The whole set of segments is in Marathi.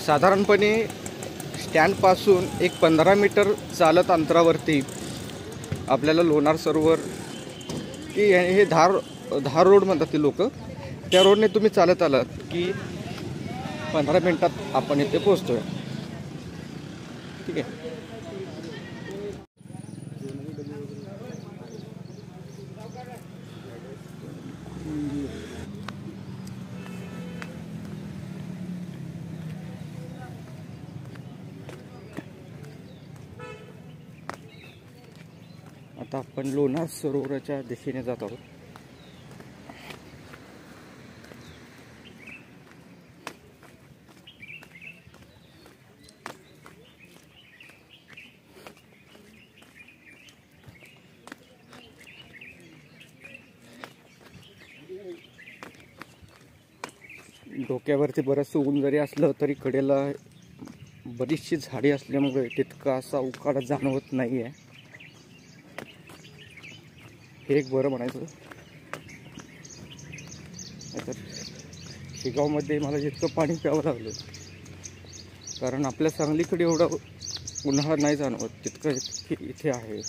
साधारणपणे स्टँडपासून एक 15 मीटर चालत अंतरावरती आपल्याला लोणार सरोवर की हे धार रोड म्हणतात ते लोक, त्या रोडने तुम्ही चालत आलात की 15 मिनिटात आपण इथे पोहोचतोय. ठीक आहे. आता आपण लोणार सरोवराच्या दिशेने जात आहोत. डोक्यावरती बरंचसं ऊन जरी असलं तरी कडेला बरीचशी झाडी असल्यामुळे तितका असा उकाडा जाणवत नाही आहे. हे एक बरं म्हणायचं. तर शेगावमध्ये मला जितकं पाणी प्यावं लागलं, कारण आपल्या सांगलीकडे एवढा उन्हाळा नाही जाणवत तितकं इथे आहे.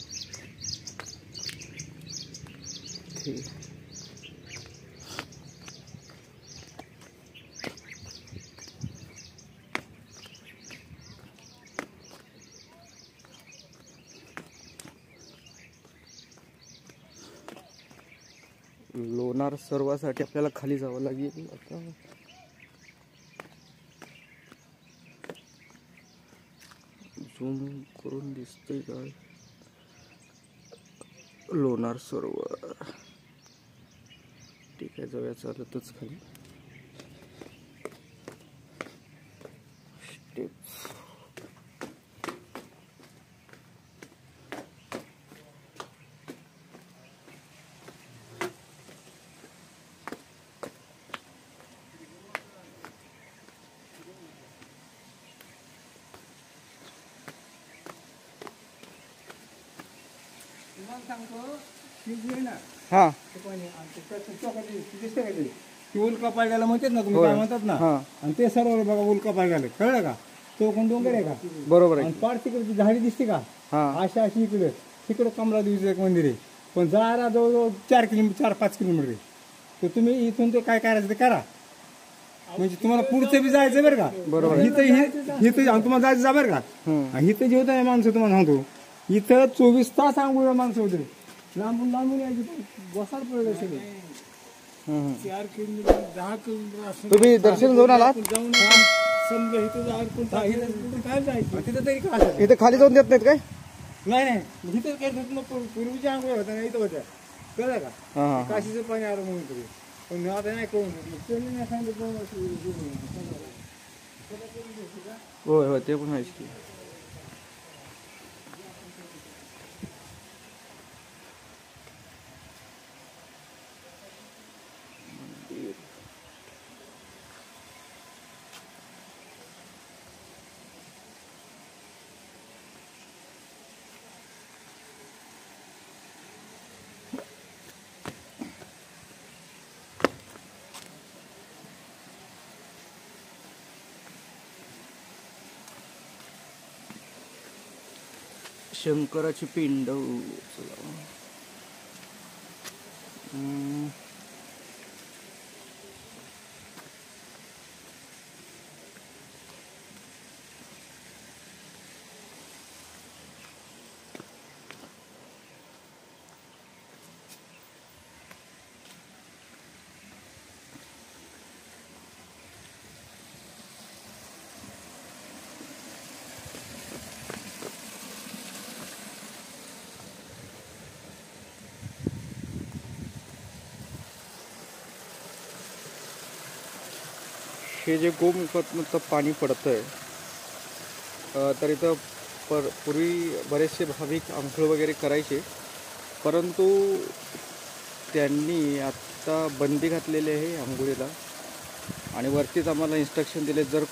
लोणार सरोवरासाठी आपल्याला खाली जावं लागेल. आता झूम करून दिसतंय काय लोणार सरोवर. ठीक आहे, जाऊया चालतच खाली. स्टेप्स हा उल्का पायगाला म्हणतात ना तुम्ही, काय म्हणतात ना, आणि ते सरोवर बघा उल्का पायगाला, कळलं का? तो कोण डोंगर आहे का? बरोबर आहे. पार तिकडे झाडी दिसते का? अशी अशी इकडे तिकडे कमलादेवीचं एक मंदिर आहे, पण जायला जवळजवळ 4-5 किलोमीटर आहे. तर तुम्ही इथून ते काय करायचं ते करा, म्हणजे तुम्हाला पुढचं बी जायचं बरं का. बरोबर. इथं तुम्हाला जायचं जा बरं का. इथं जे होतं माणसं तुम्हाला सांगतो, इथं 24 तास आंघोळ माणसं होते, लांबून लांबून यायची, बसाड पडलं सगळं. 4 किलोमीटर 10 किलोमीटर तुम्ही दर्शन घेऊन आलात? जाऊन समजा इथं काय जायचं तिथं तरी का इथे खाली जाऊन देत नाहीत काय? नाही, इथं काय पूर्वीच्या आंघोळ होत्या ना, इथं होत्या, कळलं का? काशीचं पाणी आलं म्हणून तरी, पण आता नाही कळून नाही सांगितलं. होय होय, ते पण आहेच की. शंकराची पिंड. हे जे गोमुखातनं पाणी पडतंय, तर इथं पूर्वी बरेचसे भाविक आंघोळ वगैरे करायचे, परंतु त्यांनी आता बंदी घातलेली आहे आंघोळीला. आणि वरतीच आम्हाला इन्स्ट्रक्शन दिले, जर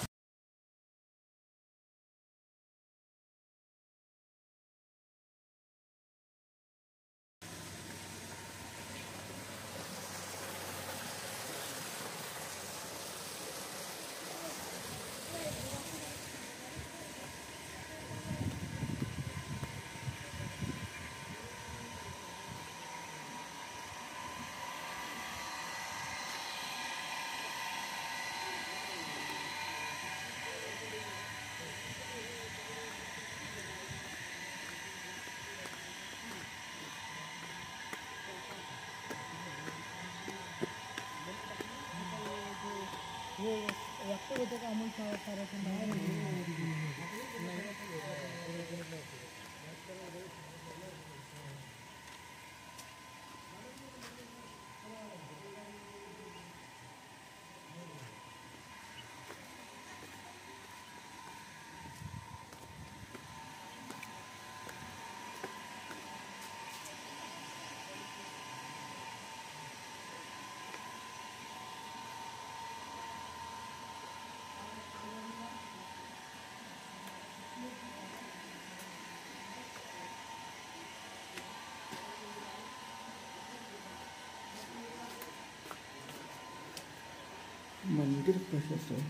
मंदिर कशाचं आहे?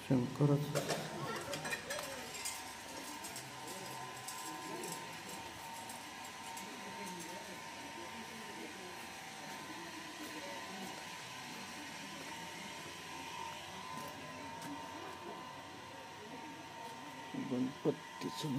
शंकराचं. गणपतीचं.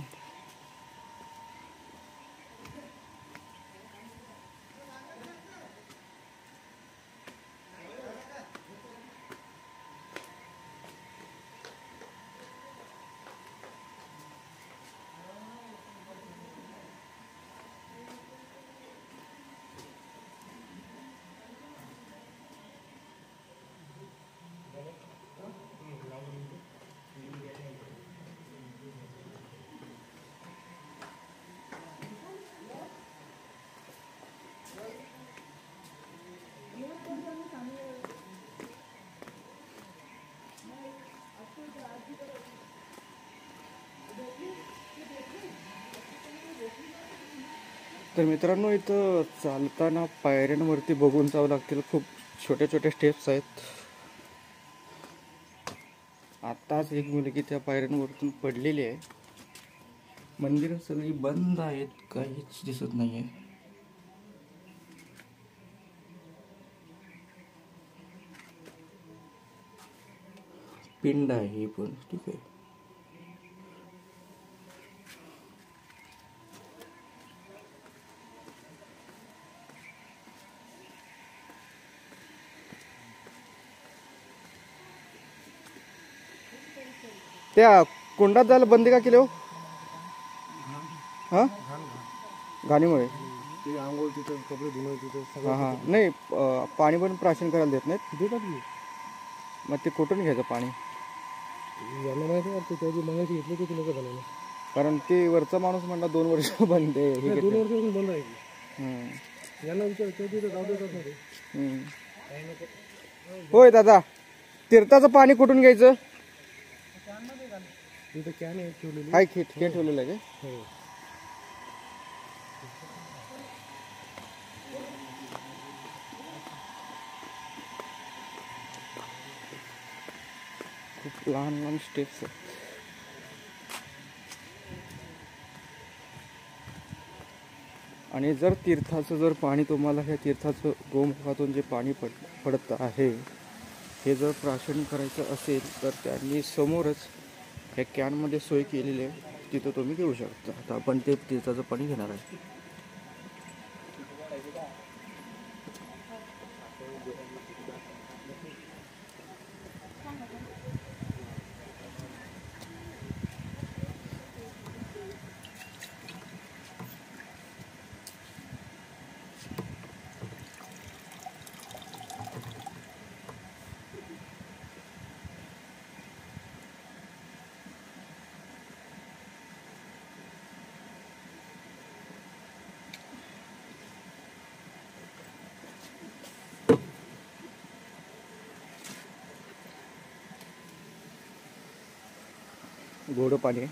तर मित्रांनो, इथं चालताना पायऱ्यांवरती बघून जावं लागतील. खूप छोट्या छोट्या स्टेप्स आहेत. आताच एक मुलगी त्या पायऱ्यांवरतून पडलेली आहे. मंदिरं सगळी बंद आहेत, काहीच दिसत नाहीये. पिंड आहे पण ठीक आहे. त्या कुंडात जायला बंदी का केली हो? हा, घाणीमुळे. आंघोळ तिथं, कपडे धुणं तिथं. हा हा, नाही पाणी पण प्राशन करायला देत नाहीत. देतात मी. मग ते कुठून घ्यायचं पाणी? यांना माहिती वाटतं त्याची मंगाशी घेतली की तुला झालं. कारण ते वरचा माणूस म्हणला 2 वर्ष बंद आहे. हे 2 वर्षापासून बंद आहे. यांना विचार तिथं जाऊ देतात ना ते. होय दादा, तीर्थाचं पाणी कुठून घ्यायचं? तिथं कॅन आहे ठेवलेली. हाय, खेट ठेवलेलं आहे. हो. खूप लहान लहान स्टेप्स आहेत. आणि जर तीर्थाचं जर पाणी तुम्हाला, ह्या तीर्थाचं गोमुखातून जे पाणी पडत आहे, हे जर प्राशन करायचं असेल तर त्यांनी समोरच ह्या कॅनमध्ये सोय केलेली आहे. तिथं तुम्ही घेऊ शकता. आता आपण ते तीर्थाचं पाणी घेणार आहे. गोड पाणी.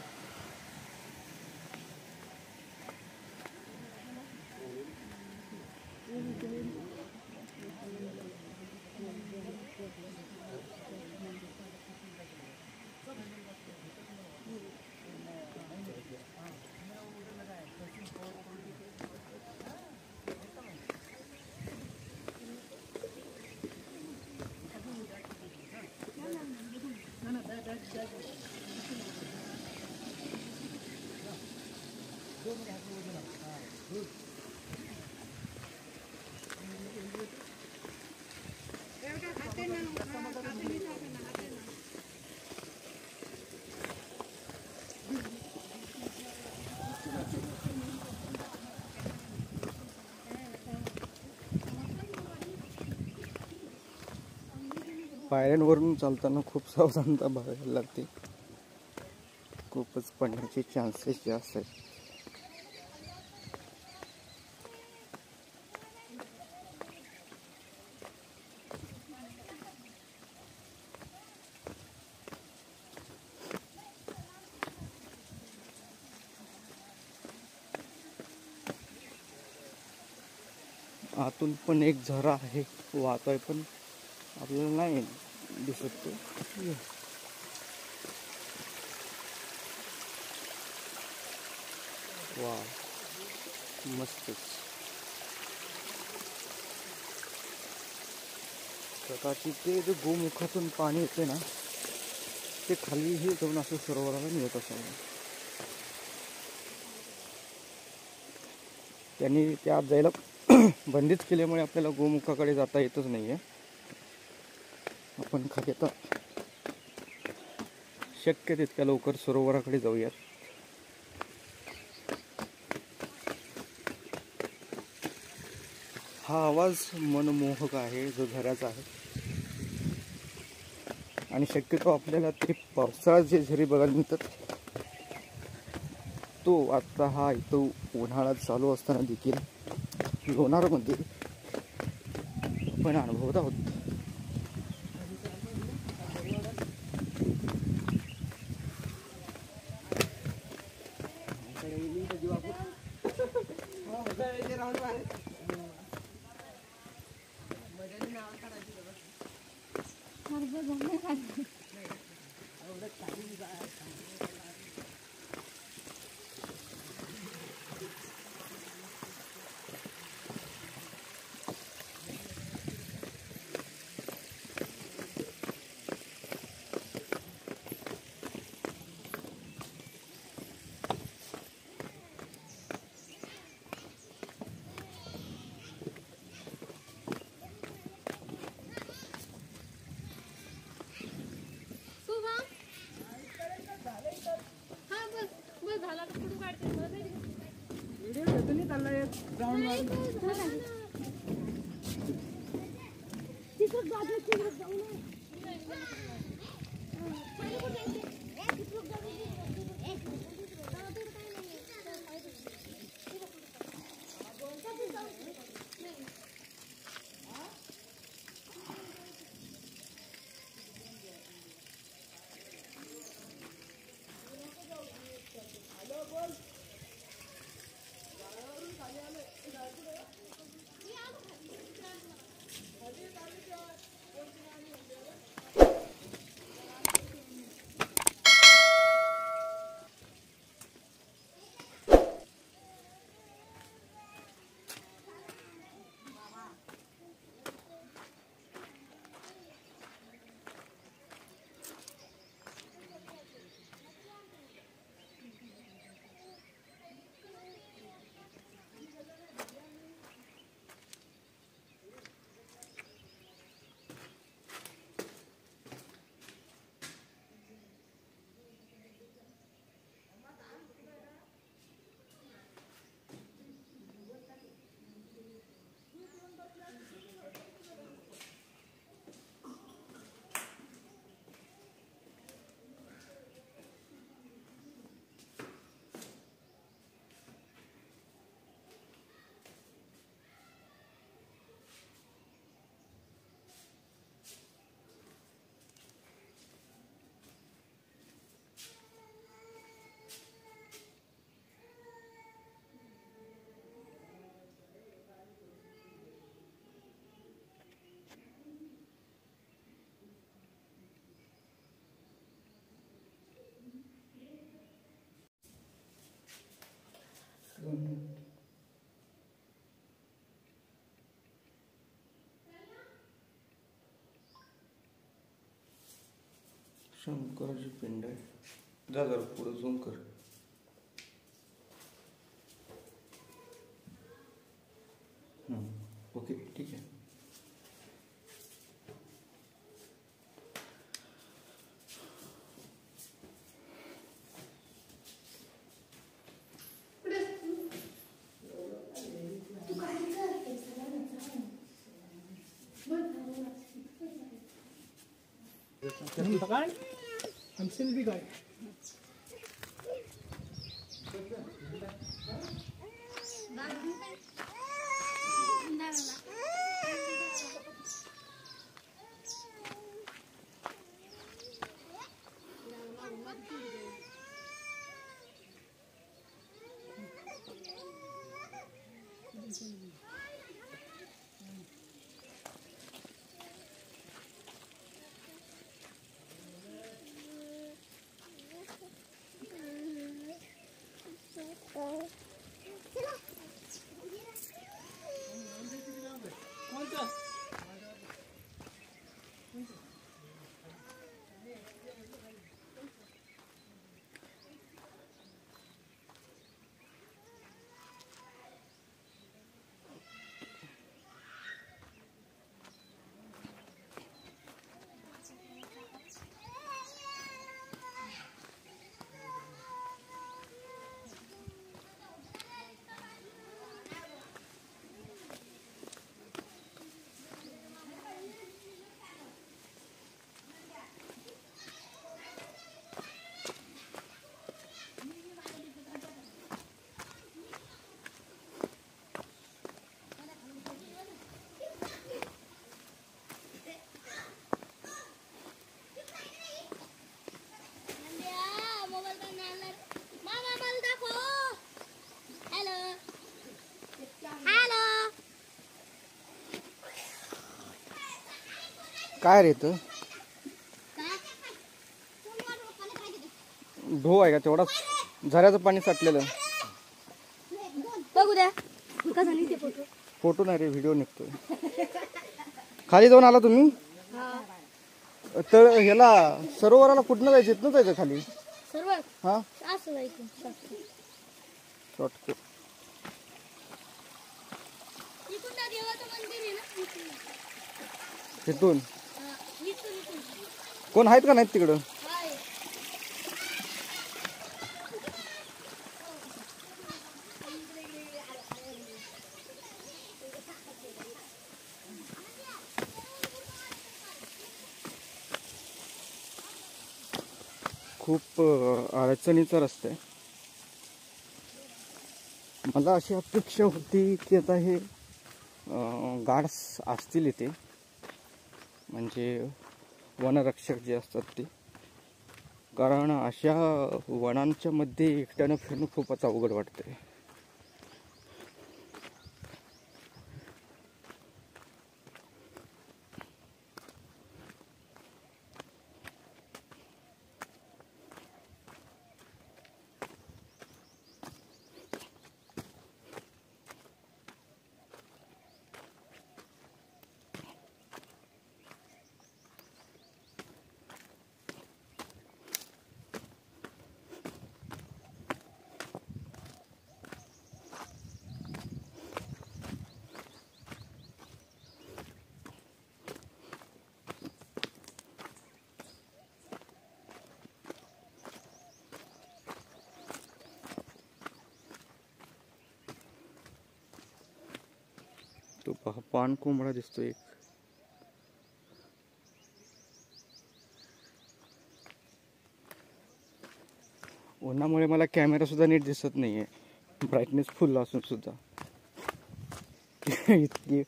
पायऱ्यांवरून चालताना खूप सावधानता बघायला लागते, खूपच पडण्याचे चान्सेस जास्त आहेत. आतून पण एक झरा आहे, वाहतोय पण आपल्याला नाही दिसत तो. वा, मस्तच. कदाचित ते जे गोमुखातून पाणी येते ना, ते खालीही जाऊन असं सरोवराला मिळत असावं. त्यांनी त्या आत जायला बंदीच केल्यामुळे आपल्याला गोमुखाकडे जाता येतच नाहीये. आपण खाली आता शक्य तितक्या लवकर सरोवराकडे जाऊयात. हा आवाज मनमोहक आहे जो झऱ्याचा आहे, आणि शक्यतो आपल्याला ते पावसाळ्यात जे झरे बघायला मिळतात तो आता हा इथं उन्हाळा चालू असताना देखील लोणारमध्ये आपण अनुभवत आहोत. शंकराची पिंड आहे. जा जरा पुढे झूम कर. ओके ठीक आहे. काय हमसे भी काय काय रे तर ढो आहे का तेवढाच झऱ्याचं पाणी साठलेलं बघू द्या कसा निघते फोटो. फोटो नाही रे व्हिडिओ निघतोय खाली जाऊन आला तुम्ही तर ह्याला सरोवराला कुठनं जायचं इथनं जायचं खाली सर्व हा असं जायचं शॉर्टकट इकडून ना देवाचं मंदिर आहे ना इकडून. तिथून हा, इकडून. कोण आहेत का नाहीत तिकडं हाय. खूप अडचणीचा रस्ता आहे. मला अशी अपेक्षा होती की आता हे गार्ड्स असतील इथे म्हणजे वनरक्षक जे असतात ते, कारण अशा वनांच्या मध्ये एकट्यानं फिरणं खूपच अवघड वाटतंय. तो पहा पान कोंबडा दिसतो एक. उन्हामुळे मला कॅमेरा सुद्धा नीट दिसत नाहीये, ब्राईटनेस फुल असून सुद्धा. इतकी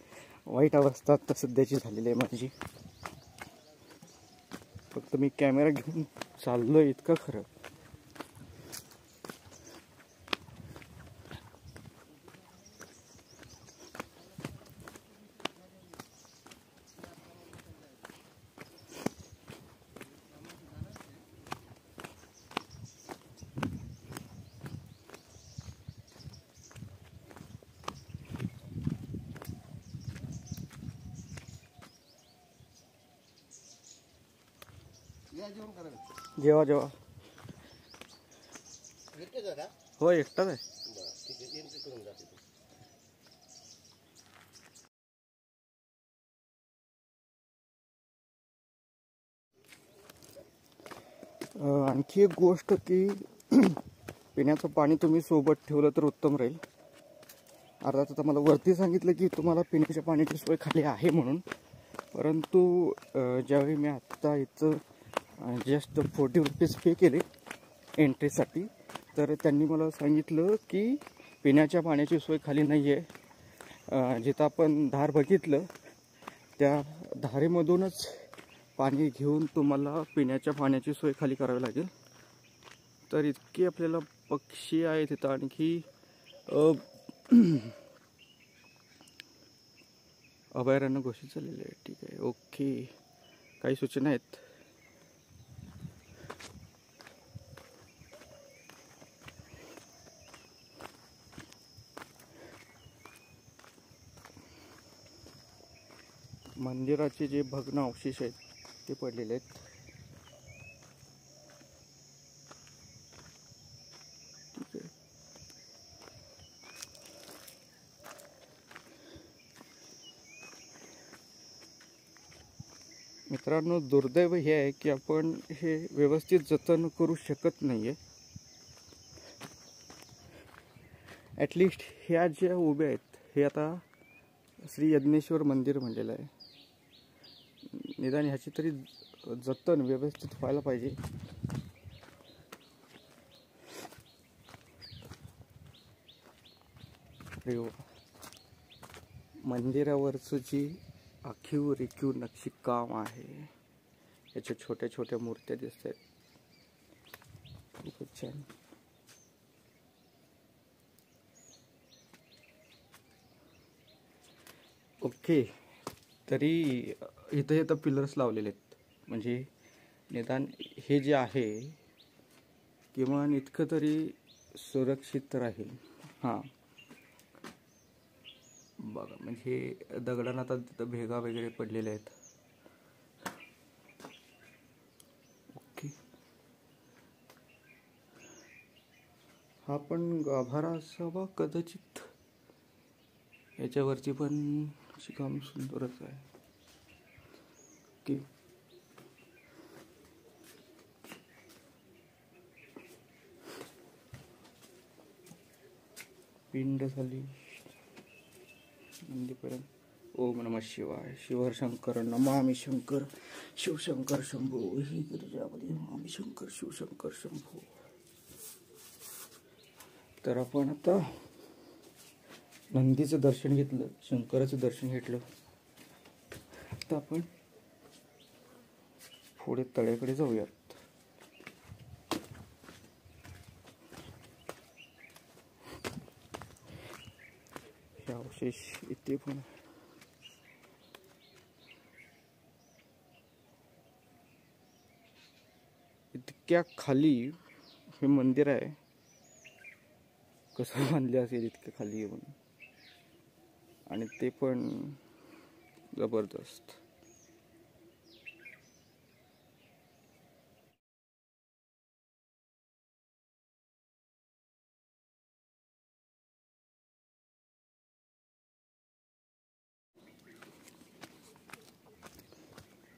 वाईट अवस्था आता सध्याची झालेली आहे माझी. फक्त मी कॅमेरा घेऊन चाललोय इतकं खरं. जेवा जेवा. हो एकटाच आहे. आणखी एक गोष्ट की पिण्याचं पाणी तुम्ही सोबत ठेवलं तर उत्तम राहील. अर्थात आता मला वरती सांगितलं की तुम्हाला पिण्याच्या पाण्याची सोय खाली आहे म्हणून, परंतु ज्यावेळी मी आत्ता इथं जस्ट 40 रुपीज पे केले एंट्रीसाठी. तर त्यांनी मला सांगितलं की पिण्याच्या पाण्याची सोय खाली नाही आहे. जिथं आपण धार बघितलं त्या धारेमधूनच पाणी घेऊन तुम्हाला पिण्याच्या पाण्याची सोय खाली करावी लागेल. तर इतके आपल्याला पक्षी आहेत तिथं. आणखी अभयारण्य घोषित झालेले आहे. ठीक आहे, ओके. काही सूचना आहेत? मंदिराचे जे भग्न अवशेष आहेत ते पडलेले आहेत. ठीक आहे. मित्रांनो, दुर्दैव हे आहे की आपण हे व्यवस्थित जतन करू शकत नाहीये. ॲटलिस्ट ह्या ज्या उभ्या आहेत हे आता श्री यज्ञेश्वर मंदिर म्हणलेलं आहे. निदान ह्याची तरी जतन व्यवस्थित व्हायला पाहिजे. मंदिरावरचं जी आखीव रेखीव नक्षीकाम आहे, याच्या छोट्या छोट्या मूर्त्या दिसत आहेत. खूपच छान. ओके. तरी इथं इथं पिलर्स लावलेले आहेत, म्हणजे निदान हे जे आहे किमान इतकं तरी सुरक्षित राहील. हां बघा, म्हणजे दगडांना आता तिथं भेगा वगैरे पडलेल्या आहेत. ओके. हा पण गाभारा असावा कदाचित. याच्यावरती पण काम सुंदरच आहे. ओके. पिंड झाली नंदीपर्यंत. ओम नमः शिवाय. शिवर शंकर नमामि शंकर. शिवशंकर शंभो. ही गिरिजापती नमामि शंकर. शिवशंकर शंभो. तर आपण आता नंदीचं दर्शन घेतलं, शंकराचं दर्शन घेतलं. आता आपण पुढे तळ्याकडे जाऊयात. हे अवशेष इथे पण इतक्या खाली हे मंदिर आहे. कसं बांधले असेल इतक्या खाली येऊन, आणि ते पण जबरदस्त.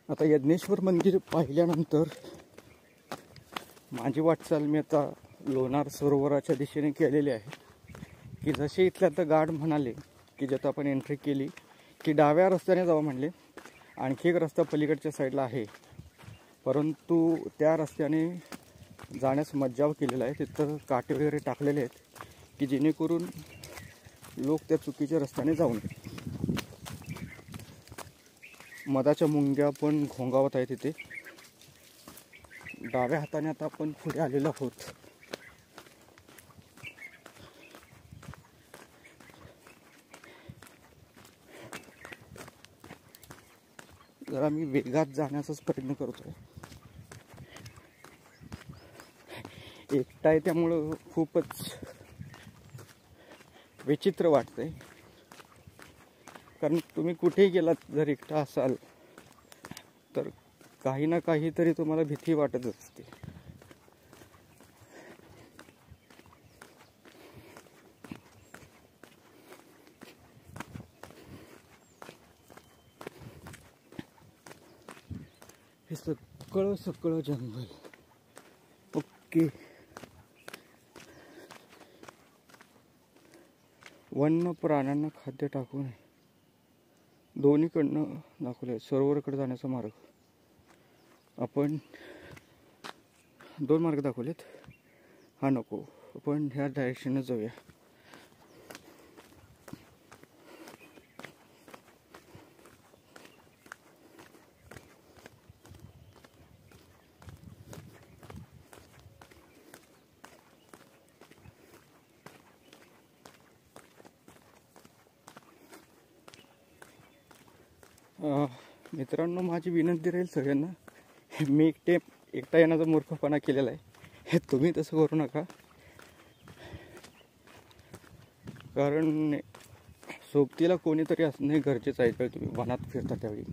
आता यज्ञेश्वर मंदिर पाहिल्यानंतर माझी वाटचाल मी आता लोणार सरोवराच्या दिशेने केलेली आहे. की जसे इथल्या तर गार्ड म्हणाले की जिथं आपण एंट्री केली की डाव्या रस्त्याने जावं म्हणले. आणखी एक रस्ता पलीकडच्या साईडला आहे, परंतु त्या रस्त्याने जाण्यास मज्जाव केलेला आहे. तिथं काटे वगैरे टाकलेले आहेत की जेणेकरून लोक त्या चुकीच्या रस्त्याने जाऊ नये. मधाच्या मुंग्या पण घोंगावत आहे तिथे. डाव्या हाताने आता आपण पुढे आलेलो आहोत. जरा मी वेगात जाण्याचाच प्रयत्न करतोय. एकटा आहे त्यामुळं खूपच विचित्र वाटतंय. कारण तुम्ही कुठेही गेलात जर एकटा असाल तर काही ना काहीतरी तुम्हाला भीती वाटत असते. हे सगळं जंगल. ओके. वन्य प्राण्यांना खाद्य टाकू नये. दोन्हीकडनं दाखवले सरोवराकडे जाण्याचा मार्ग. आपण 2 मार्ग दाखवलेत. हा नको, पण ह्या डायरेक्शनच जाऊया. मित्रांनो, माझी विनंती राहील सगळ्यांना, मी एकटा येण्याचा मूर्खपणा केलेला आहे, हे तुम्ही तसं करू नका. कारण सोबतीला कोणीतरी असणे गरजेचं आहे. तुम्ही वनात फिरता त्यावेळी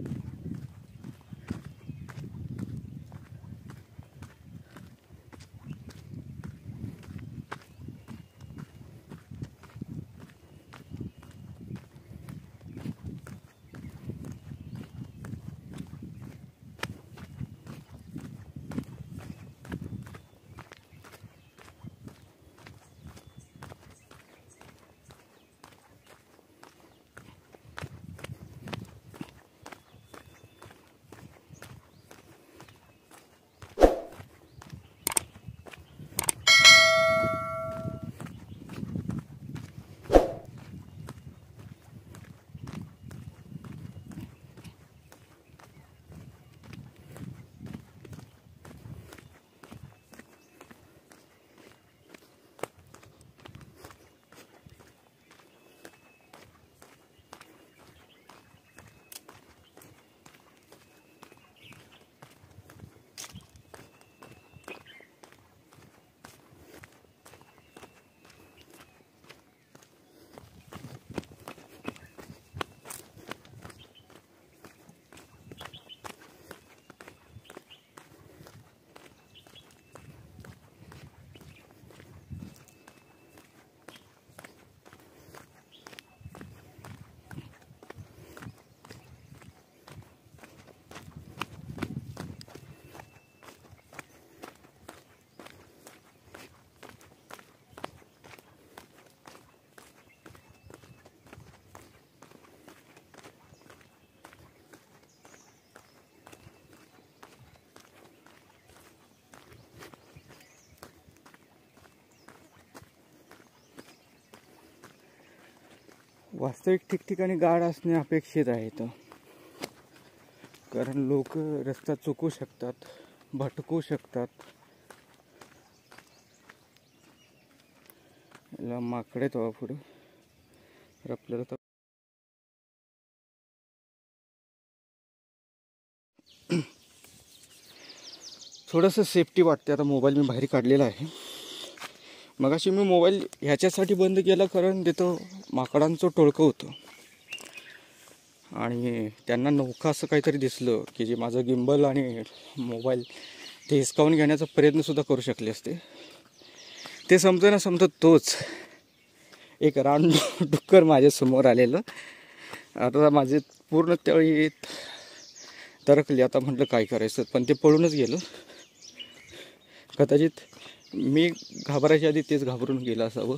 वास्तविक ठिकठिकाणी गाड असणे अपेक्षित आहे इथं. कारण लोक रस्ता चुकवू शकतात, भटकू शकतात. याला माकडे तवा पुढं तर आपल्याला तर थोडंसं सेफ्टी वाटते. आता मोबाईल मी बाहेर काढलेला आहे. मगाशी मी मोबाईल ह्याच्यासाठी बंद केला कारण तिथं माकडांचं टोळकं होतं आणि त्यांना नौका असं काहीतरी दिसलं की जे माझं गिम्बल आणि मोबाईल ते हिसकावून घेण्याचा प्रयत्नसुद्धा करू शकले असते. ते समजत तोच एक रानडुक्कर माझ्यासमोर आलेलं. आता माझे पूर्ण त्यावेळी तरकली. आता म्हटलं काय करायचं, पण ते पळूनच गेलं. कदाचित मी घाबरायच्या आधी तेच घाबरून गेलं असावं.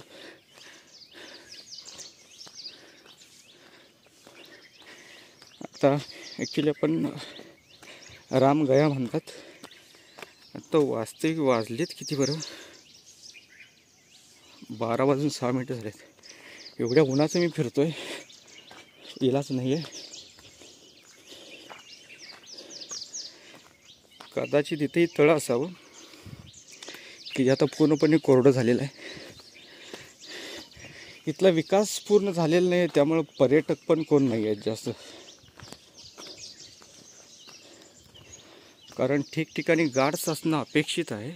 आता ॲक्च्युली आपण राम गया म्हणतात. आता वास्तविक वाजलेत किती बरं, 12:06 झालेत. एवढ्या उन्हाचं मी फिरतोय, इलाच नाही आहे. कदाचित इथेही तळं असावं की आता पूर्णपणे कोरडं झालेलं आहे. इथला विकास पूर्ण झालेला नाही, त्यामुळं पर्यटक पण कोण नाही आहेत जास्त. कारण ठिकठिकाणी गार्ड्स असणं अपेक्षित आहे,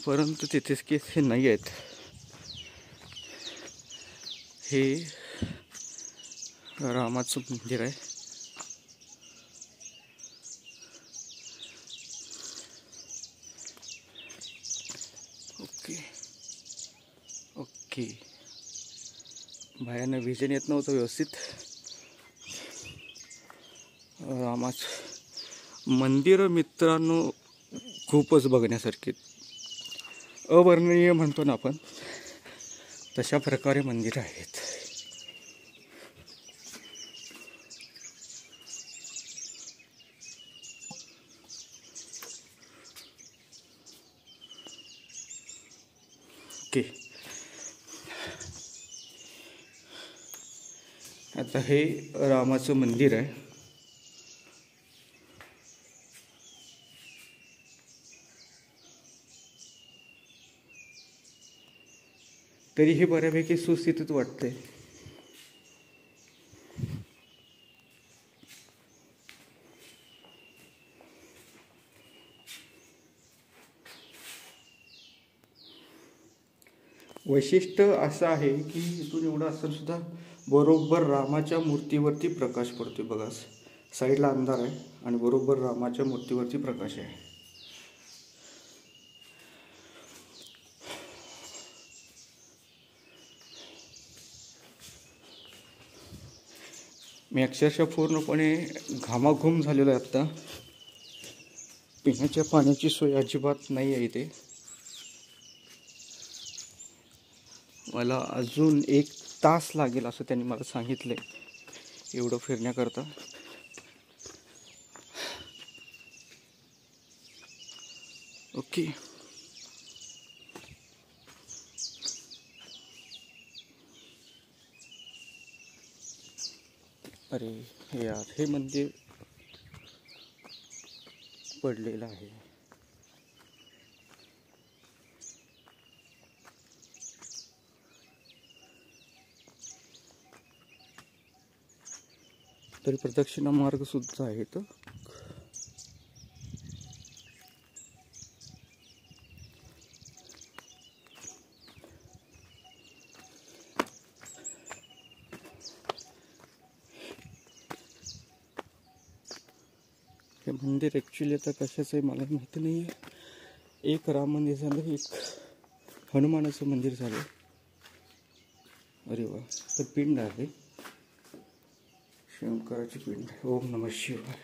परंतु तिथेच की हे नाही आहेत. हे रामाचं मंदिर आहे. ओके, बाहेरनं व्हिजन येत नव्हतं व्यवस्थित. रामाचं मंदिर मित्रांनो खूपच बघण्यासारखे, अवर्णनीय म्हणतो ना आपण, तशा प्रकारे मंदिर आहेत. ओके, आता हे रामाचं मंदिर आहे. तरी हे बऱ्यापैकी सुस्थितीत वाटतंय. वैशिष्ट्य असं आहे की इथून एवढं असून सुद्धा बरोबर रामाच्या मूर्तीवरती प्रकाश पडतोय. बघा, साईडला अंधार आहे आणि बरोबर रामाच्या मूर्तीवरती प्रकाश आहे. मी अक्षरशः पूर्णपणे घामाघूम झालेलो आहे. आत्ता पिण्याच्या पाण्याची सोय अजिबात नाही आहे इथे. मला अजून 1 तास लागेल असं त्यांनी मला सांगितलं आहे एवढं फिरण्याकरता. ओके, अरे हे यार, हे मंदिर पडलेलं आहे. तरी प्रदक्षिणा मार्ग सुद्धा आहे तो. हे मंदिर ॲक्च्युली आता कशाचं आहे मला माहिती नाही आहे. एक राम मंदिर झालं, एक हनुमानाचं मंदिर झालं. अरे वा, तर पिंड आहे, शंकराची पिंड. ओम नमः शिवाय.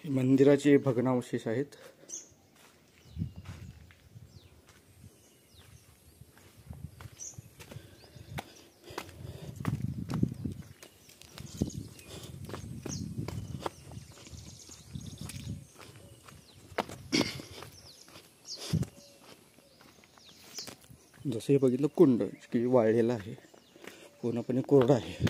हे मंदिराचे भग्नावशेष आहेत. जसं हे बघितलं कुंड की वाळलेलं आहे, पूर्णपणे कोरडं आहे.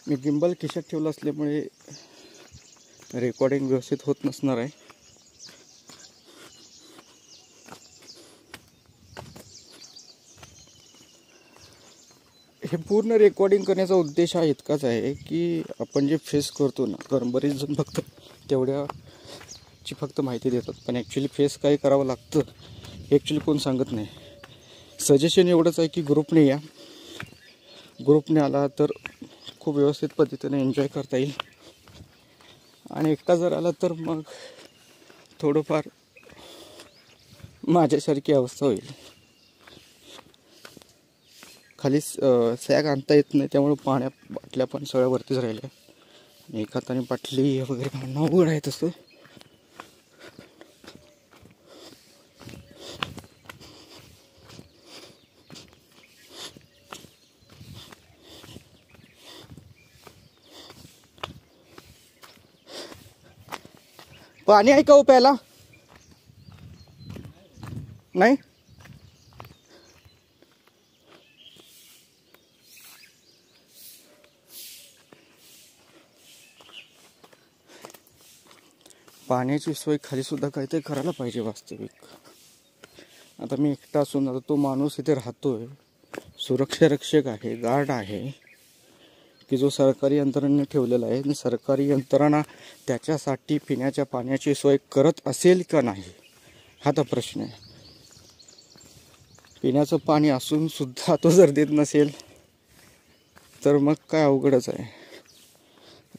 मी गिम्बल खिशात ठेवलं असल्यामुळे रेकॉर्डिंग व्यवस्थित होत नसणार आहे. हे पूर्ण रेकॉर्डिंग करण्याचा उद्देश हा इतकाच आहे की आपण जे फेस करतो ना, कारण बरेच जण फक्त तेवढ्याची फक्त माहिती देतात, पण ॲक्च्युली फेस काय करावं लागतं हे ॲक्च्युली कोण सांगत नाही. सजेशन एवढंच आहे की ग्रुपने या, ग्रुपने आला तर खूप व्यवस्थित पद्धतीने एन्जॉय करता येईल. आणि एकटा जर आला तर मग थोडंफार माझ्यासारखी अवस्था होईल. खाली सॅग आणता येत नाही, त्यामुळे पाण्या बाटल्या पण सगळ्या वरतीच राहिल्या. एका हाताने बाटली वगैरे घालणं अवघड आहे तसं. पाणी आहे का हो प्यायला? नाही. पाण्याची सोय खाली सुद्धा काहीतरी करायला पाहिजे वास्तविक. आता मी एकटा असून आता तो माणूस इथे राहतोय, सुरक्षा रक्षक आहे, गार्ड आहे की जो सरकारी यंत्रणेने ठेवलेला आहे, आणि सरकारी यंत्रणा त्याच्यासाठी पिण्याच्या पाण्याची सोय करत असेल का नाही हा तर प्रश्न आहे. पिण्याचं पाणी असून सुद्धा तो जर देत नसेल तर मग काय अवघडच आहे.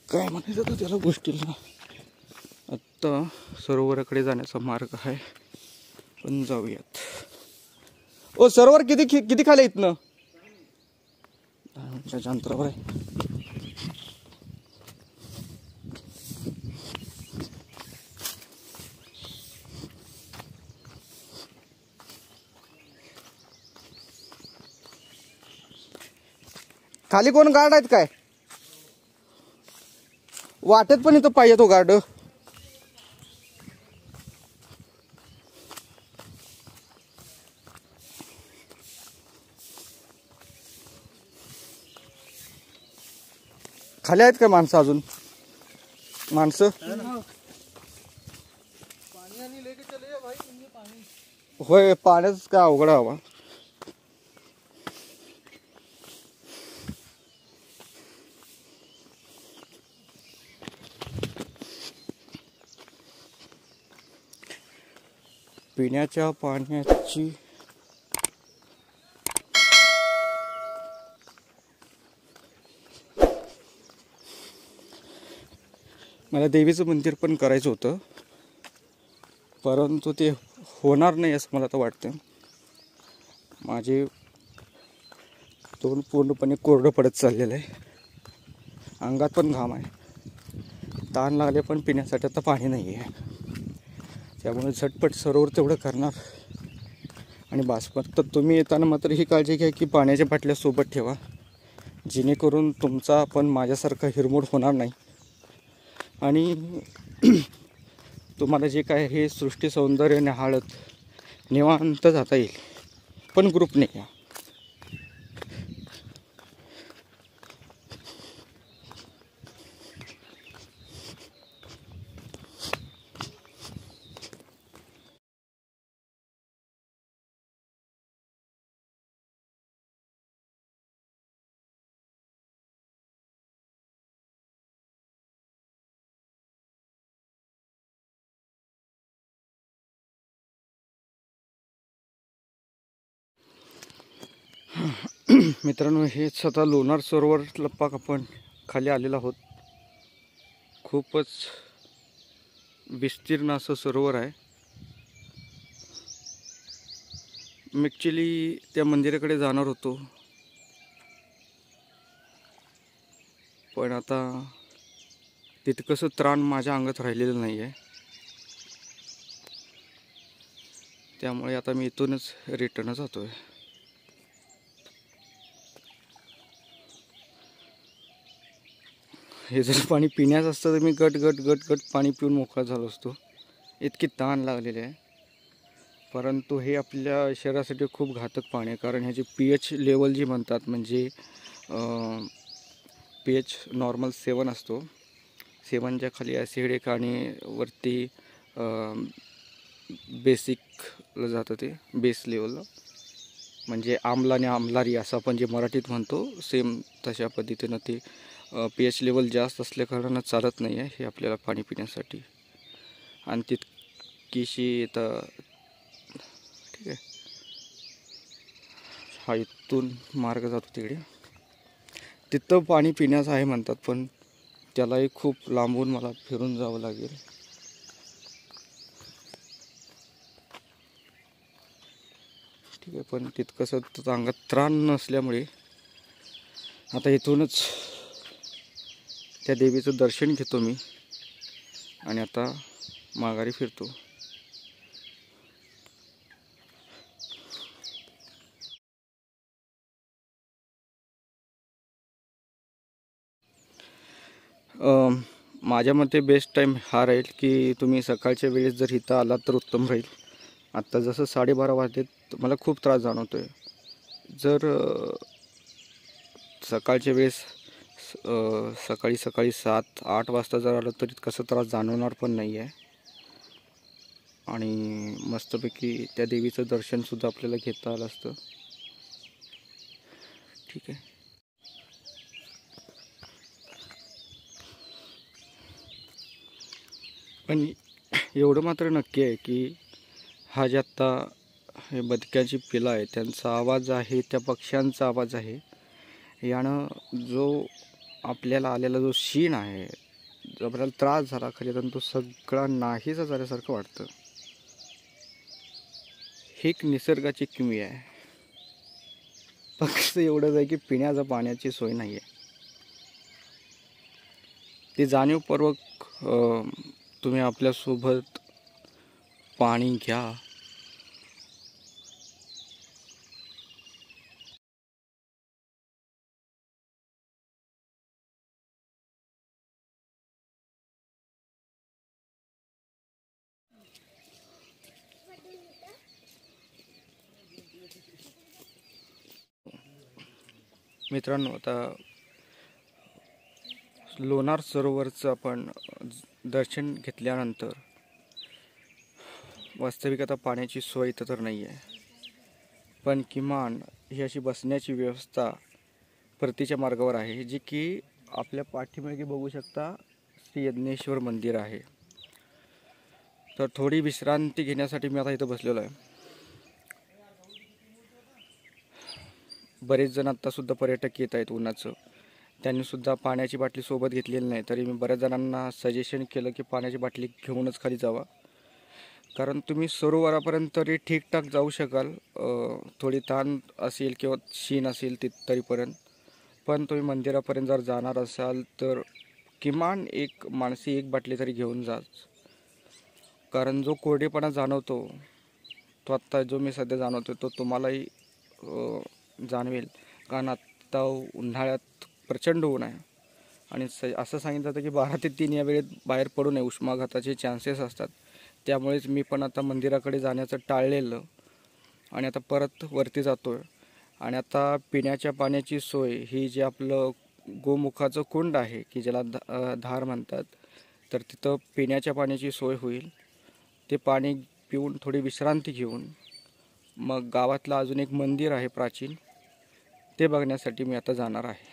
काय म्हणायचं तर त्याला गोष्टीला. आत्ता सरोवराकडे जाण्याचा मार्ग आहे, पण जाऊयात. ओ सरोवर किती खाली इथनं? 10 मिनिटाच्या अंतरावर आहे. खाली कोण गार्ड आहेत काय? वाटेत पण इथं पाहिजे तो गार्ड. खाली आहेत का माणसं अजून? माणसं होय, पाण्याच काय अवघड आहे बाबा. पिण्याच्या पाण्याची मला देवीचं मंदिर पण करायचं होतं, परंतु ते होणार नाही असं मला तर वाटतं. माझे तोंड पूर्णपणे कोरडं पडत चाललेलं आहे. अंगात पण घाम आहे, ताण लागले, पण पिण्यासाठी आता पाणी नाही आहे. त्यामुळे झटपट सरोवर तेवढं करणार आणि बास. फक्त तुम्ही येताना मात्र ही काळजी घ्या की पाण्याच्या बाटल्या सोबत ठेवा, जेणेकरून तुमचा पण माझ्यासारखा हिरमोड होणार नाही आणि तुम्हाला जे काय हे सृष्टी सौंदर्य निहाळत निवांत जाता येईल. पण ग्रुपने या. मित्रांनो, हेच आता लोणार सरोवर लप्पाक आपण खाली आलेलो आहोत. खूपच विस्तीर्ण असं सरोवर आहे. मी ॲक्च्युली त्या मंदिराकडे जाणार होतो, पण आता तितकंसं त्राण माझ्या अंगात राहिलेलं नाही आहे. त्यामुळे आता मी इथूनच रिटर्न जातोय. हे जर पाणी पिण्याचं असतं तर मी गट गट गट गट पाणी पिऊन मोकळा झालो असतो. इतकी तहान लागलेली आहे. परंतु हे आपल्या शरीरासाठी खूप घातक पाणी आहे, कारण ह्याची pH लेवल जी म्हणतात, म्हणजे pH नॉर्मल 7 असतो. 7च्या खाली ॲसिडिक आणि वरती बेसिकला जातं, ते बेस लेवलला, म्हणजे आम्ल आणि आम्लारी असं आपण जे मराठीत म्हणतो, सेम तशा पद्धतीनं ते pH लेवल जास्त असल्याकारणानं चालत नाही आहे हे आपल्याला पाणी पिण्यासाठी. आणि तितकीशी तर ठीक आहे. हा इथून मार्ग जातो तिकडे, तिथं पाणी पिण्याचं आहे म्हणतात, पण त्यालाही खूप लांबून मला फिरून जावं लागेल. ठीक आहे, पण तितकंसं अंगात त्राण नसल्यामुळे आता इथूनच त्या देवीचं दर्शन घेतो मी आणि आता माघारी फिरतो. माझ्या मते बेस्ट टाईम हा राहील की तुम्ही सकाळच्या वेळेस जर इथं आलात तर उत्तम राहील. आत्ता जसं 12:30 वाजलेत, मला खूप त्रास जाणवतो आहे. जर सकाळच्या वेळेस सकाळी 7-8 वाजता जर आलं तरी कसं त्रास जाणवणार पण नाही आहे आणि मस्तपैकी त्या देवीचं दर्शनसुद्धा आपल्याला घेता आलं असतं. ठीक आहे. पण एवढं मात्र नक्की आहे की हा जे आत्ता हे बदक्याची पिलं आहे त्यांचा आवाज आहे, त्या पक्ष्यांचा आवाज आहे, यानं जो आपल्याला आलेला जो शीण आहे, जो आपल्याला त्रास झाला खरे, तर तो सगळा नाहीसा झाल्यासारखं वाटतं. ही एक निसर्गाची किमया आहे. फक्त एवढंच आहे की पिण्याच्या पाण्याची सोय नाही आहे. ती जाणीवपूर्वक तुम्ही आपल्यासोबत पाणी घ्या. मित्रांनो, आता लोणार सरोवरचं आपण दर्शन घेतल्यानंतर वास्तविक आता पाण्याची सोय इथं तर नाही आहे, पण किमान ही अशी बसण्याची व्यवस्था परतीच्या मार्गावर आहे, जी की आपल्या पाठीमागे बघू शकता श्री यज्ञेश्वर मंदिर आहे. तर थोडी विश्रांती घेण्यासाठी मी आता इथं बसलेलो आहे. बरेच जण आत्तासुद्धा पर्यटक येत आहेत उन्हाचं, त्यांनीसुद्धा पाण्याची बाटली सोबत घेतलेली नाही. तरी मी बऱ्याच जणांना सजेशन केलं की पाण्याची बाटली घेऊनच खाली जावा, कारण तुम्ही सरोवरापर्यंत तरी ठीकठाक जाऊ शकाल. थोडी ताण असेल किंवा शीण असेल तरीपर्यंत, पण तुम्ही मंदिरापर्यंत जर जाणार असाल तर किमान एक माणसी एक बाटली तरी घेऊन जा, कारण जो कोरडेपणा जाणवतो तो आत्ता जो मी सध्या जाणवतो तो तुम्हालाही जाणवेल. कारण आत्ता उन्हाळ्यात प्रचंड ऊन आहे आणि असं सांगितलं जातं की 12 ते 3 या वेळेत बाहेर पडू नये, उष्माघाताचे चान्सेस असतात. त्यामुळेच मी पण आता मंदिराकडे जाण्याचं टाळलेलं आणि आता परत वरती जातो आहे. आणि आता पिण्याच्या पाण्याची सोय ही जे आपलं गोमुखाचं कुंड आहे की ज्याला धार म्हणतात, तर तिथं पिण्याच्या पाण्याची सोय होईल. ते पाणी पिऊन थोडी विश्रांती घेऊन मग गावातलं अजून एक मंदिर आहे प्राचीन, ते बघण्यासाठी मी आता जाणार आहे.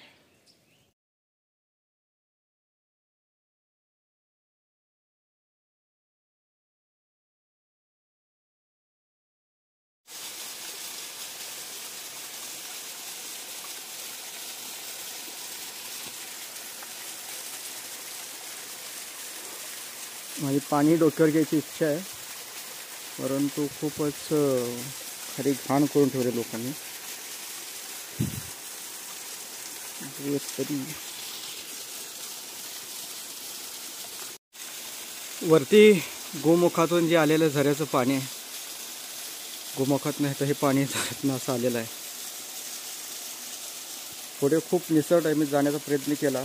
माझी पाणी डोक्यावर घ्यायची इच्छा आहे, परंतु खूपच खरी घाण करून ठेवले लोकांनी. तरी वरती गोमुखातून जे आलेलं झऱ्याचं पाणी आहे, गोमुखात नाही तर हे पाणी झऱ्यातनं असं आलेलं आहे. पुढे खूप निसर्ग आहे, मी जाण्याचा प्रयत्न केला,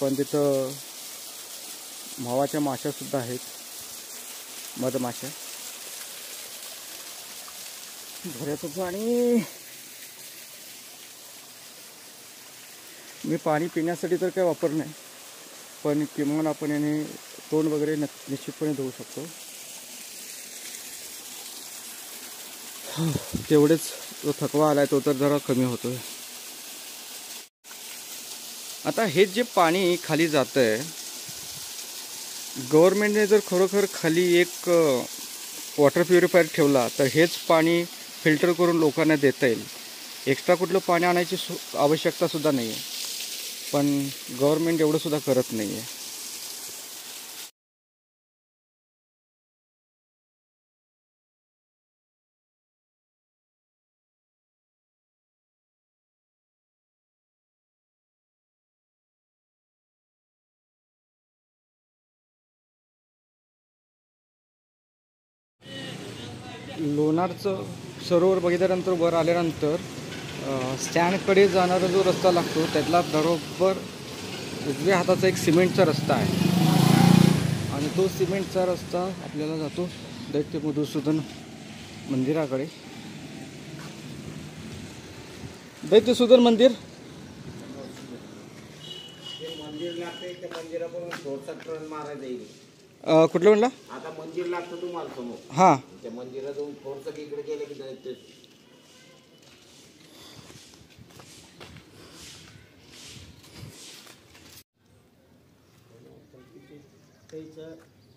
पण तिथं म्हावाच्या माशासुद्धा आहेत, मधमाशा. झऱ्याचं पाणी मी पाणी पिण्यासाठी तर काही वापर नाही, पण किमान आपण याने तोंड वगैरे निश्चितपणे धुवू शकतो. तेवढेच जो थकवा आलाय तो तर जरा कमी होतोय. आता हे जे पाणी खाली जातंय, गव्हर्नमेंटने जर खरोखर खाली एक वॉटर प्युरिफायर ठेवला तर हेच पाणी फिल्टर करून लोकांना देता येईल. एक्स्ट्रा कुठलं पाणी आणायची आवश्यकता सुद्धा नाही आहे, पण गव्हर्नमेंट एवढं सुद्धा करत नाही आहे. लोणारचं सरोवर बघितल्यानंतर वर आल्यानंतर स्टँडकडे जाणारा जो रस्ता लागतो त्यातला बरोबर उजव्या हाताचा एक सिमेंटचा रस्ता आहे, आणि तो सिमेंटचा रस्ता आपल्याला जातो दैत्य मधुसूदन मंदिराकडे. दैत्यसूदन मंदिर कुठलं म्हणला? आता मंदिर लागतं तुम्हाला समोर. हां, त्या मंदिरात जाऊन थोडंसं इकडे गेलं की जायचं.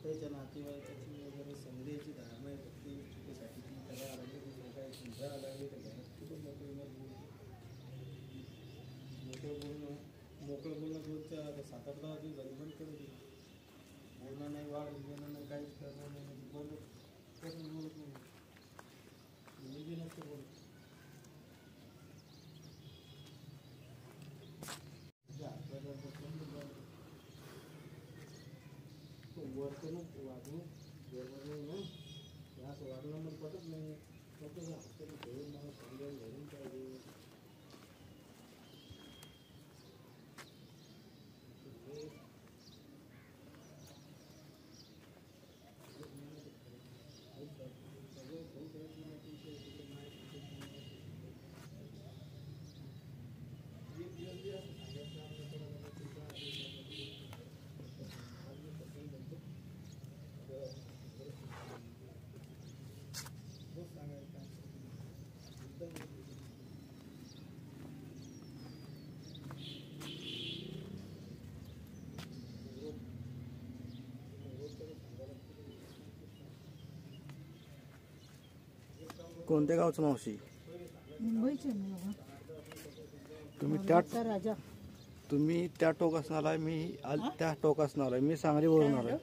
त्याच्या नातेवाईकाची वगैरे समजायची धारणा चुकीसाठी त्याला आरोग्य सुद्धा आलाय मोकळं बोलणं बोलच्या 7-8 दिवस झाली बंद करू दे. बोलणं नाही, वाढ बोलणं नाही, काहीच करणं नाही, बंद करून बोलत नाही, मी नसतं बोलत. वर्तणूक वागणूक असं वागणं मग पटत नाही. घेऊन मला समजावून घरून पाहिजे. कोणत्या गावचं मावशी? मुंबईचे राजा. तुम्ही त्या टोकासनं आलाय, मी त्या टोकासनं आलोय. मी सांगलीवरून आलोय.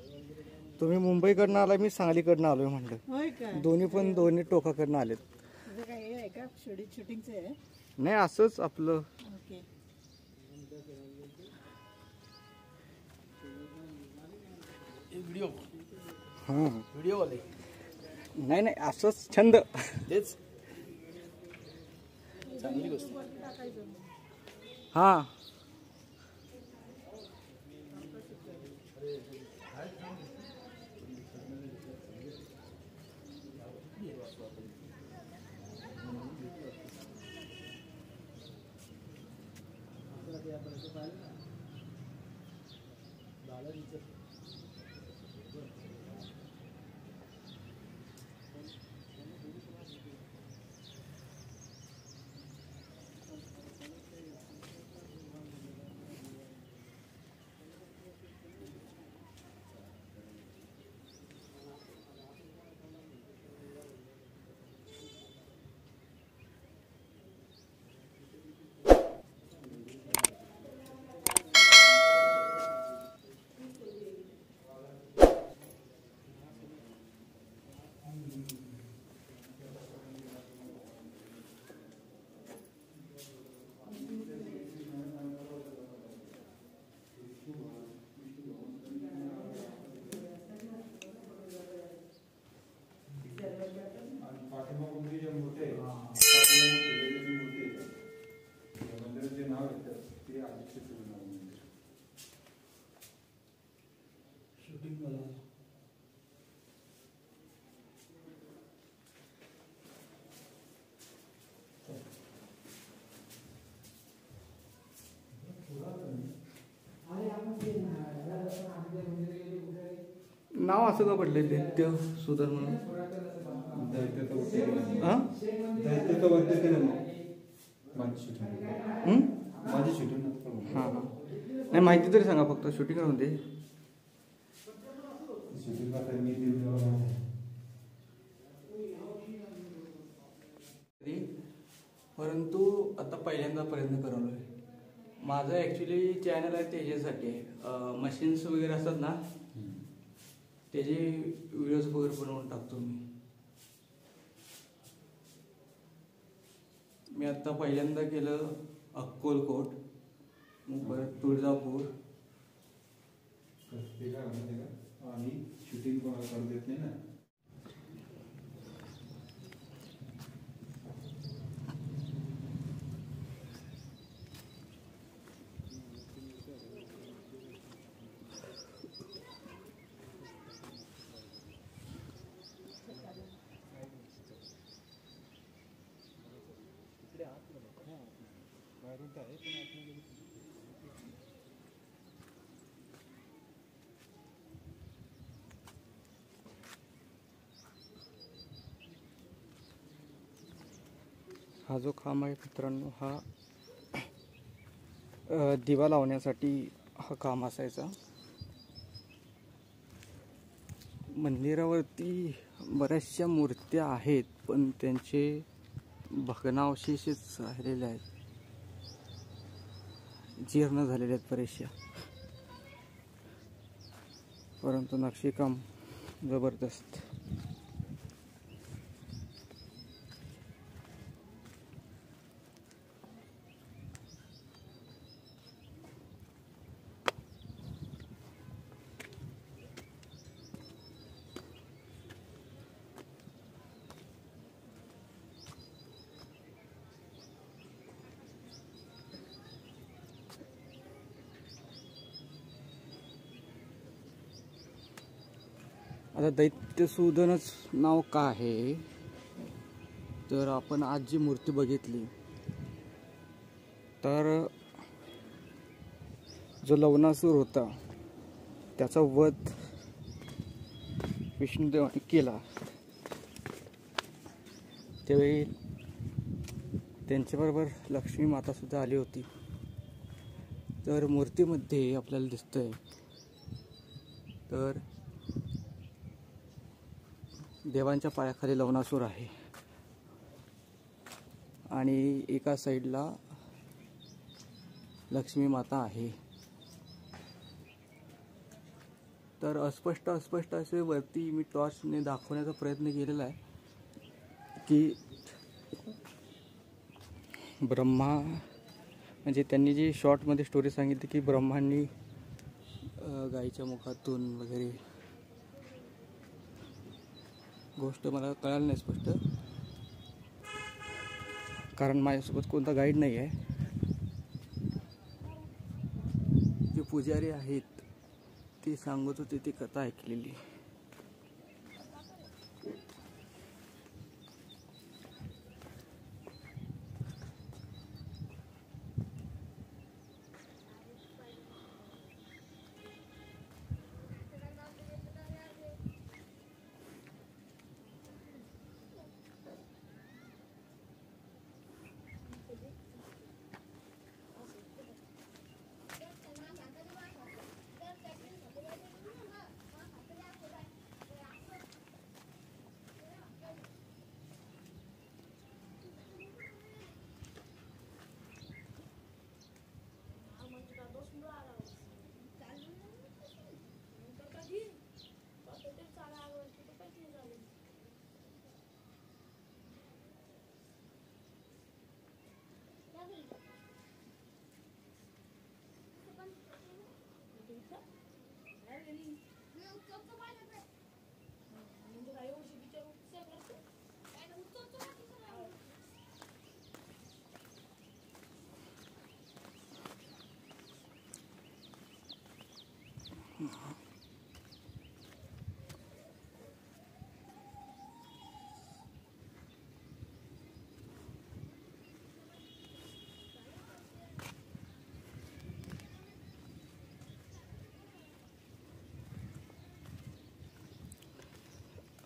तुम्ही मुंबईकडनं आलाय, मी सांगलीकडनं आलोय म्हणलं. होय का? दोन्ही टोकाकडनं आलेत. तुझं काय हे आहे का शूटिंगचं आहे? नाही असंच आपलं. ओके. व्हिडिओ वाले नाही असंच छंद. तेच चांगली गोष्ट. हा नाव असं का पडलंय दैत्य सुधन म्हणून? हां हां नाही माहिती तरी सांगा फक्त. शूटिंग मध्ये परंतु आता पहिल्यांदा प्रयत्न करवलोय. माझं ॲक्च्युली चॅनल आहे त्याच्यासाठी आहे. मशीन्स वगैरे असतात ना त्याचे व्हिडिओज वगैरे बनवून टाकतो मी आता पहिल्यांदा केलं अक्कलकोट, मग परत तुळजापूर. आणि शूटिंग करू देत नाही ना. हा जो खांब आहे मित्रांनो, हा दिवा लावण्यासाठी हा काम असायचा. मंदिरावरती बऱ्याचशा मूर्त्या आहेत पण त्यांचे भग्नावशेषच राहिलेले आहेत, जीर्ण झालेले आहेत बरेचशा. परंतु नक्षीकाम जबरदस्त. आता दैत्यसूदनच नाव का आहे तर आपण आज जी मूर्ती बघितली तर जो लवणासूर होता त्याचा वध विष्णुदेवाने केला. त्यावेळी त्यांच्याबरोबर लक्ष्मी माता सुद्धा आली होती. तर मूर्तीमध्ये आपल्याला दिसतंय तर देवांच्या पायाखाली लवणासूर आहे. आणि एका साईडला लक्ष्मी माता आहे. तर अस्पष्ट असे वरती मी टॉर्चने दाखवण्याचा प्रयत्न केलेला आहे की ब्रह्मा म्हणजे त्यांनी जी शॉर्टमध्ये स्टोरी सांगितली की ब्रह्मांनी गाईच्या मुखातून वगैरे, गोष्ट मला कळाली नाही स्पष्ट, कारण माझ्यासोबत कोणता गाईड नाही आहे. जे पुजारी आहेत ते सांगत होते ती कथा ऐकलेली.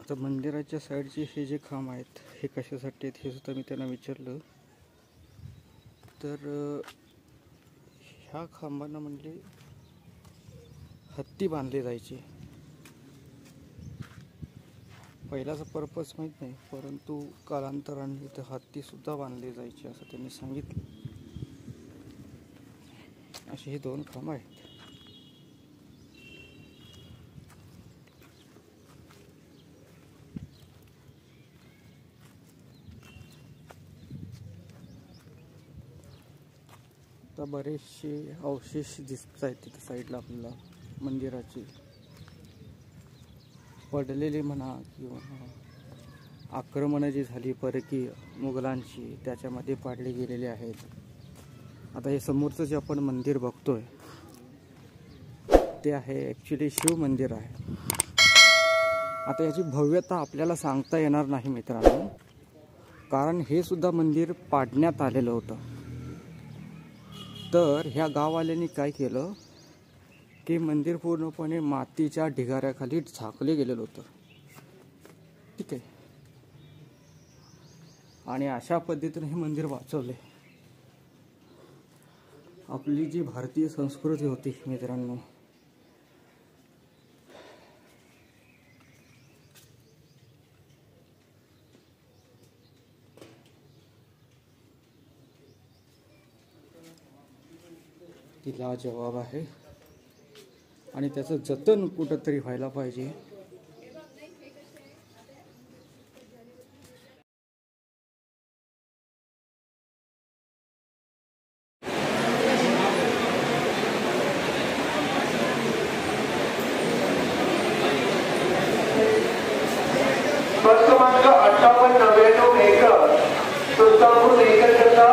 आता मंदिराच्या साईडचे हे जे खांब आहेत हे कशासाठी आहेत हे सुद्धा मी त्यांना विचारलं. तर ह्या खांबांना म्हणजे हत्ती बांधले जायचे. पहिल्याचा पर्पज माहीत नाही, परंतु कालांतराने इथं हत्ती सुद्धा बांधले जायचे असं त्यांनी सांगितलं. असे हे 2 खांब आहेत. आता बरेचसे अवशेष दिसत आहेत तिथे साईडला आपल्याला मंदिराचे, पडलेले म्हणा किंवा आक्रमणं जी झाली परकीय मुघलांची त्याच्यामध्ये पाडले गेलेले आहेत. आता हे समोरचं जे आपण मंदिर बघतोय ते आहे ॲक्च्युली शिव मंदिर आहे. आता याची भव्यता आपल्याला सांगता येणार नाही मित्रांनो, कारण हे सुद्धा मंदिर पाडण्यात आलेलं होतं. तर ह्या गाववाल्यांनी काय केलं की मंदिर पूर्णपणे मातीच्या ढिगाऱ्याखाली झाकले गेलेलं होतं. ठीक आहे, आणि अशा पद्धतीने हे मंदिर वाचवले. आपली जी भारतीय संस्कृती होती मित्रांनो, ती लाजवाब आहे आणि त्याचं जतन कुठंतरी व्हायला पाहिजे. क्रमांक 58 99 1 सुलतानपूर एकरचा